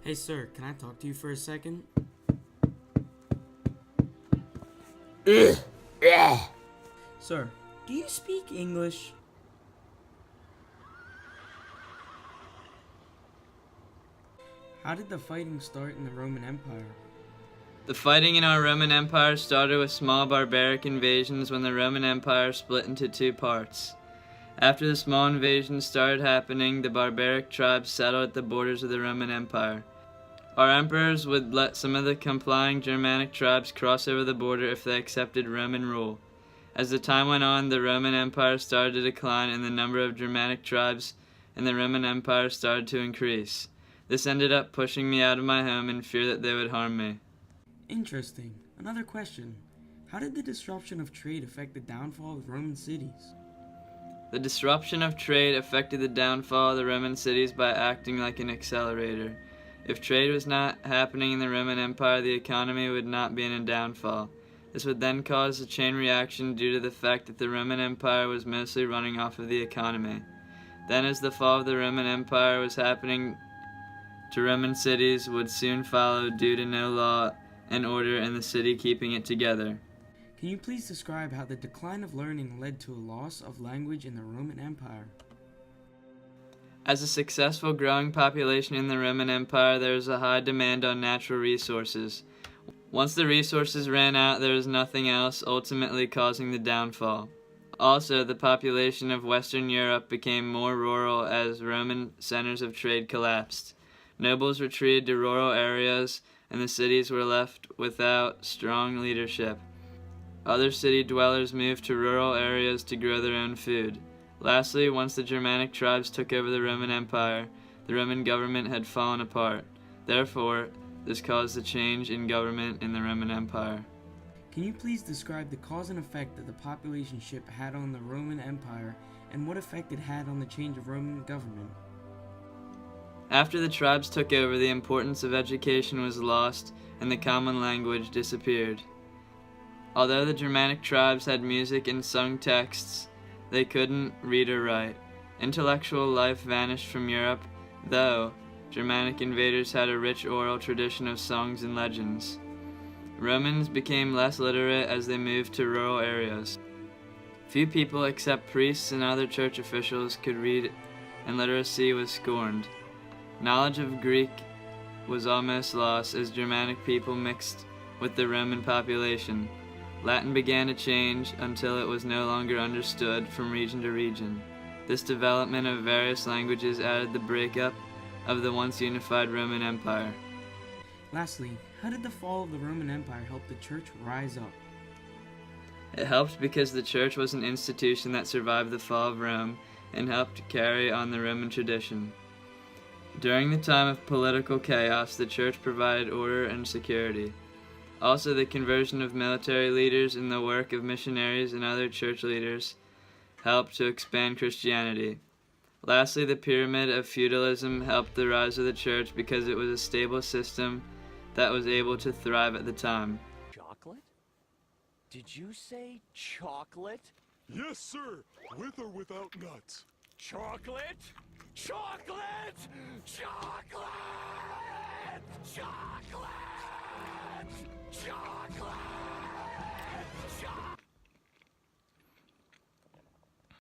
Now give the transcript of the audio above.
Hey sir, can I talk to you for a second? Sir, do you speak English? How did the fighting start in the Roman Empire? The fighting in our Roman Empire started with small barbaric invasions when the Roman Empire split into two parts. After the small invasions started happening, the barbaric tribes settled at the borders of the Roman Empire. Our emperors would let some of the complying Germanic tribes cross over the border if they accepted Roman rule. As the time went on, the Roman Empire started to decline and the number of Germanic tribes in the Roman Empire started to increase. This ended up pushing me out of my home in fear that they would harm me. Interesting. Another question. How did the disruption of trade affect the downfall of Roman cities? The disruption of trade affected the downfall of the Roman cities by acting like an accelerator. If trade was not happening in the Roman Empire, the economy would not be in a downfall. This would then cause a chain reaction due to the fact that the Roman Empire was mostly running off of the economy. Then, as the fall of the Roman Empire was happening to Roman cities would soon follow due to no law and order in the city keeping it together. Can you please describe how the decline of learning led to a loss of language in the Roman Empire? As a successful growing population in the Roman Empire, there was a high demand on natural resources. Once the resources ran out, there was nothing else, ultimately causing the downfall. Also, the population of Western Europe became more rural as Roman centers of trade collapsed. Nobles retreated to rural areas, and the cities were left without strong leadership. Other city dwellers moved to rural areas to grow their own food. Lastly, once the Germanic tribes took over the Roman Empire, the Roman government had fallen apart. Therefore, this caused a change in government in the Roman Empire. Can you please describe the cause and effect that the population shift had on the Roman Empire and what effect it had on the change of Roman government? After the tribes took over, the importance of education was lost and the common language disappeared. Although the Germanic tribes had music and sung texts, they couldn't read or write. Intellectual life vanished from Europe, though Germanic invaders had a rich oral tradition of songs and legends. Romans became less literate as they moved to rural areas. Few people except priests and other church officials could read, and literacy was scorned. Knowledge of Greek was almost lost as Germanic people mixed with the Roman population. Latin began to change until it was no longer understood from region to region. This development of various languages added the breakup of the once unified Roman Empire. Lastly, how did the fall of the Roman Empire help the church rise up? It helped because the church was an institution that survived the fall of Rome and helped carry on the Roman tradition. During the time of political chaos, the church provided order and security. Also, the conversion of military leaders and the work of missionaries and other church leaders helped to expand Christianity. Lastly, the pyramid of feudalism helped the rise of the church because it was a stable system that was able to thrive at the time. Chocolate? Did you say chocolate? Yes, sir. With or without nuts. Chocolate? Chocolate! Chocolate! Chocolate! Chocolate!